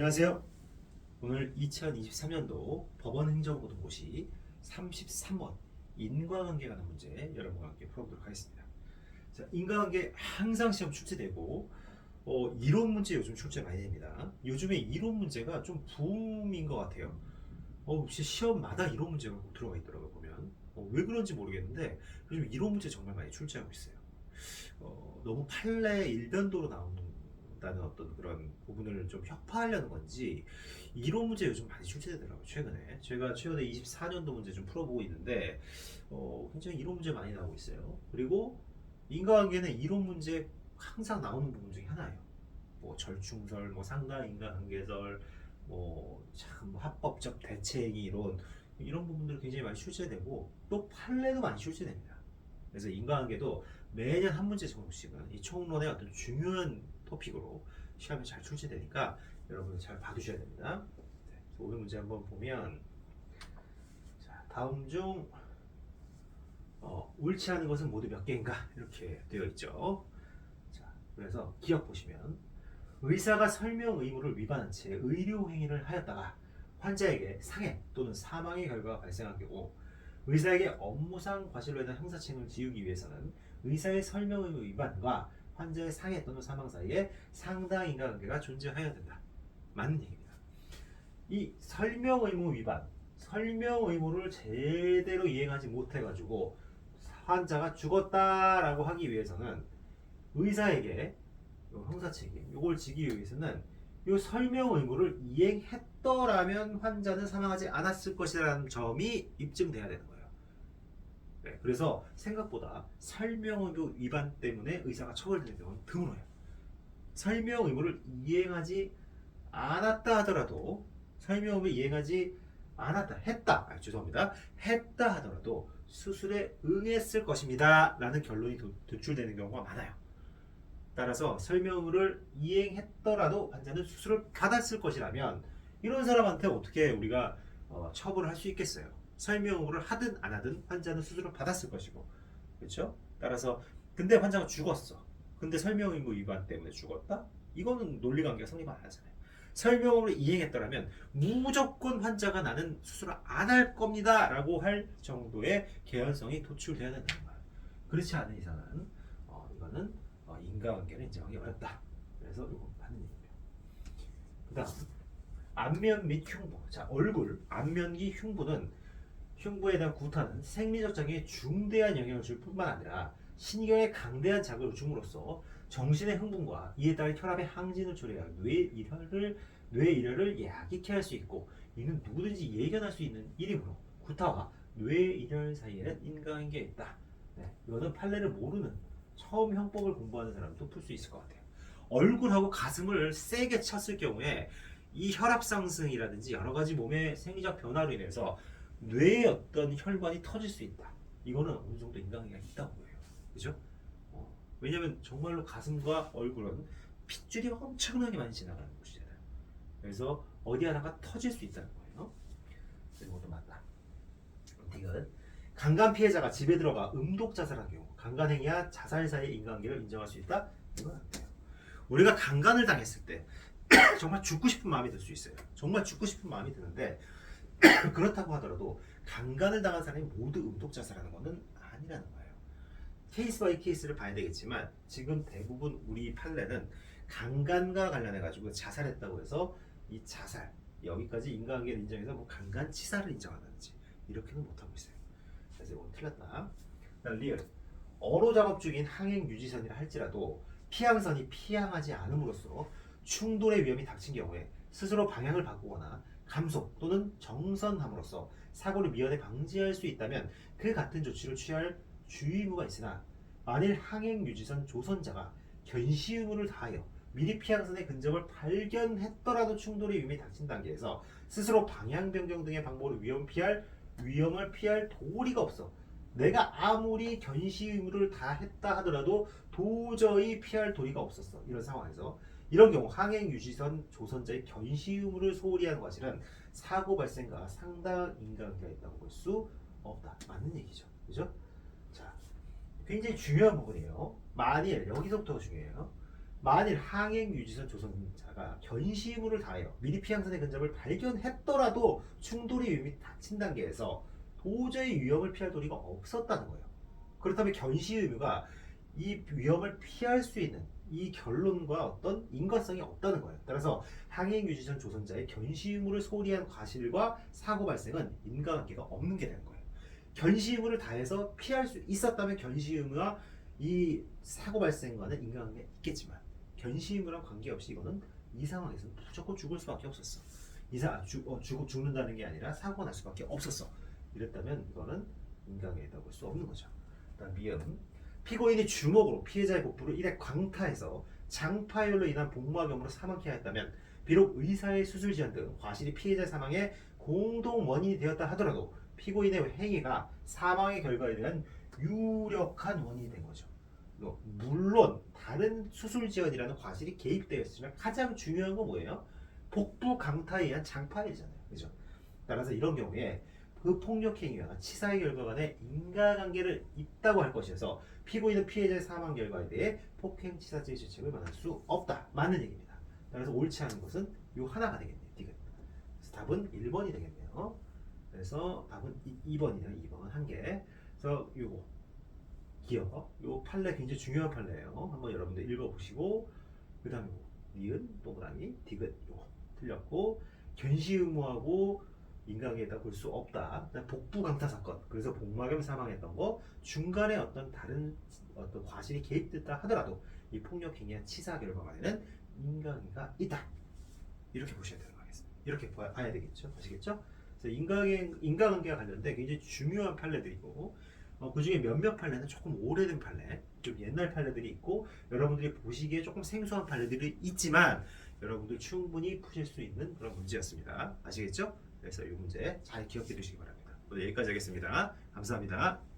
안녕하세요. 오늘 2023년도 법원행정고등고시 33번 인과관계에 관한 문제 여러분과 함께 풀어보도록 하겠습니다. 자, 인과관계 항상 시험 출제되고 이론 문제 요즘 출제 많이 됩니다. 요즘에 이론 문제가 좀 붐인 것 같아요. 혹시 시험마다 이론 문제가 꼭 들어가 있더라고요. 보면 왜 그런지 모르겠는데 요즘 이론 문제 정말 많이 출제하고 있어요. 너무 판례 일변도로 나온다는 어떤 그런 부분을 좀 혁파하려는 건지 이론 문제 요즘 많이 출제되더라고요. 제가 최근에 24년도 문제 좀 풀어보고 있는데 굉장히 이론 문제 많이 나오고 있어요. 그리고 인과관계는 이론 문제 항상 나오는 부분 중에 하나예요. 뭐 절충설, 뭐 상당 인과관계설, 뭐 합법적 대체행위 이론 이런 부분들이 굉장히 많이 출제되고 또 판례도 많이 출제됩니다. 그래서 인과관계도 매년 한 문제 정도씩은 이 총론의 어떤 중요한 토픽으로 시험에 잘 출제되니까 여러분 잘 봐두셔야 됩니다. 네, 오늘 문제 한번 보면 자, 다음 중 옳지 않은 것은 모두 몇 개인가 이렇게 되어 있죠. 자, 그래서 기억 보시면 의사가 설명 의무를 위반한 채 의료 행위를 하였다가 환자에게 상해 또는 사망의 결과가 발생한 경우 의사에게 업무상 과실로 인한 형사책임을 지우기 위해서는 의사의 설명 의무 위반과 환자의 상해 또는 사망 사이에 상당 인과관계가 존재해야 된다. 맞는 얘기입니다. 이 설명 의무 위반, 설명 의무를 제대로 이행하지 못해가지고 환자가 죽었다라고 하기 위해서는 의사에게 형사책임, 이걸 지기 위해서는 이 설명 의무를 이행했더라면 환자는 사망하지 않았을 것이라는 점이 입증돼야 되는 거예요. 네, 그래서 생각보다 설명 의무 위반 때문에 의사가 처벌되는 경우는 드물어요. 설명 의무를 이행하지 않았다 하더라도 설명 의무를 이행하지 않았다, 죄송합니다. 했다 하더라도 수술에 응했을 것입니다. 라는 결론이 도출되는 경우가 많아요. 따라서 설명 의무를 이행했더라도 환자는 수술을 받았을 것이라면 이런 사람한테 어떻게 우리가 처벌을 할 수 있겠어요? 설명 의무를 하든 안 하든 환자는 수술을 받았을 것이고, 그렇죠? 따라서 근데 환자가 죽었어. 근데 설명 의무 위반 때문에 죽었다? 이거는 논리관계가 성립 안 하잖아요. 설명 의무를 이행했더라면 무조건 환자가 나는 수술을 안 할 겁니다라고 할 정도의 개연성이 도출돼야 된다는 거예요. 그렇지 않은 이상은 이거는 인과관계를 인정하기 어렵다. 그래서 이거 하는 얘기입니다. 그다음 안면 및 흉부. 자, 얼굴, 안면기 흉부는 흉부에 대한 구타는 생리적 장애에 중대한 영향을 줄 뿐만 아니라 신경에 강대한 자극을 줌으로써 정신의 흥분과 이에 따른 혈압의 항진을 초래하여 뇌일혈을 야기케 할 수 있고 이는 누구든지 예견할 수 있는 일이므로 구타와 뇌일혈 사이에는 인과관계가 있다. 네, 이거는 판례를 모르는 처음 형법을 공부하는 사람도 풀 수 있을 것 같아요. 얼굴하고 가슴을 세게 쳤을 경우에 이 혈압 상승이라든지 여러 가지 몸의 생리적 변화로 인해서 뇌의 어떤 혈관이 터질 수 있다. 이거는 어느 정도 인과관계가 있다고 보여요. 그죠? 왜냐면 정말로 가슴과 얼굴은 핏줄이 엄청나게 많이 지나가는 곳이잖아요. 그래서 어디 하나가 터질 수 있다는 거예요. 이것도 맞다. 이건 강간 피해자가 집에 들어가 음독 자살한 경우 강간행위와 자살 사이의 인과관계를 인정할 수 있다? 이건 안 돼요. 우리가 강간을 당했을 때 정말 죽고 싶은 마음이 들 수 있어요. 정말 죽고 싶은 마음이 드는데 그렇다고 하더라도 강간을 당한 사람이 모두 음독 자살하는 것은 아니라는 거예요. 케이스 바이 케이스를 봐야 되겠지만 지금 대부분 우리 판례는 강간과 관련해 가지고 자살했다고 해서 이 자살 여기까지 인과관계를 인정해서 뭐 강간치사를 인정하는지 이렇게는 못하고 있어요. 그래서 이건 틀렸다. 리얼 어로 작업 중인 항행 유지선이라 할지라도 피항선이 피항하지 않음으로써 충돌의 위험이 닥친 경우에 스스로 방향을 바꾸거나 감속 또는 정선함으로써 사고를 미연에 방지할 수 있다면 그 같은 조치를 취할 주의 의무가 있으나 만일 항행 유지선 조선자가 견시 의무를 다하여 미리 피항선의 근접을 발견했더라도 충돌의 위험이 닥친 단계에서 스스로 방향 변경 등의 방법으로 위험을 피할 도리가 없어 내가 아무리 견시 의무를 다 했다 하더라도 도저히 피할 도리가 없었어. 이런 상황에서 이런 경우 항행 유지선 조선자의 견시 의무를 소홀히 하는 과실은 사고 발생과 상당한 인과관계가 있다고 볼 수 없다. 맞는 얘기죠. 그죠? 자, 굉장히 중요한 부분이에요. 만일 여기서부터가 중요해요. 만일 항행 유지선 조선자가 견시 의무를 다하여 미리 피항선의 근접을 발견했더라도 충돌이 위험이 닥친 단계에서 도저히 위험을 피할 도리가 없었다는 거예요. 그렇다면 견시 의무가 이 위험을 피할 수 있는 이 결론과 어떤 인과성이 없다는 거예요. 따라서 항행 유지선 조선자의 견시 의무를 소리한 과실과 사고 발생은 인과관계가 없는 게 되는 거예요. 견시 의무를 다해서 피할 수 있었다면 견시 의무와 이 사고 발생과는 인과관계가 있겠지만 견시 의무랑 관계없이 이거는 이 상황에서는 무조건 죽을 수밖에 없었어. 죽는다는 게 아니라 사고가 날 수밖에 없었어. 이랬다면 이거는 인과관계가 있다고 볼 수 없는 거죠. 다음 미음. 피고인이 주먹으로 피해자의 복부를 일회 광타해서 장파열로 인한 복막염으로 사망케 하였다면 비록 의사의 수술 지연 등 과실이 피해자 사망의 공동 원인이 되었다 하더라도 피고인의 행위가 사망의 결과에 대한 유력한 원인이 된 거죠. 물론 다른 수술 지연이라는 과실이 개입되었지만 가장 중요한 건 뭐예요? 복부 강타에 의한 장파열이잖아요. 그죠? 따라서 이런 경우에 그 폭력 행위와 치사의 결과 간에 인과관계를 있다고 할 것이어서 피고인은 피해자의 사망 결과에 대해 폭행치사죄의 죄책을 받을 수 없다. 맞는 얘기입니다. 따라서 옳지 않은 것은 요 하나가 되겠네요. 디귿. 그래서 답은 1번이 되겠네요. 그래서 답은 2번이네요. 2번 한 개. 그래서 요거 기억. 요 판례 굉장히 중요한 판례예요. 한번 여러분들 읽어보시고 그 다음에 요거 니은 동그라미 디귿 요거 틀렸고 견시 의무하고 인과관계에다 볼 수 없다. 복부 강타 사건. 그래서 복막염 사망했던 거 중간에 어떤 다른 어떤 과실이 개입됐다 하더라도 이 폭력 행위와 치사 결과간에는 인과관계가 있다. 이렇게 보셔야 되는 거겠습니다. 이렇게 봐야 되겠죠. 아시겠죠? 그래서 인과관계와 관련된 굉장히 중요한 판례들이고 그 중에 몇몇 판례는 조금 오래된 판례, 좀 옛날 판례들이 있고 여러분들이 보시기에 조금 생소한 판례들이 있지만 여러분들 충분히 푸실 수 있는 그런 문제였습니다. 아시겠죠? 그래서 이 문제 잘 기억해 두시기 바랍니다. 오늘 여기까지 하겠습니다. 감사합니다.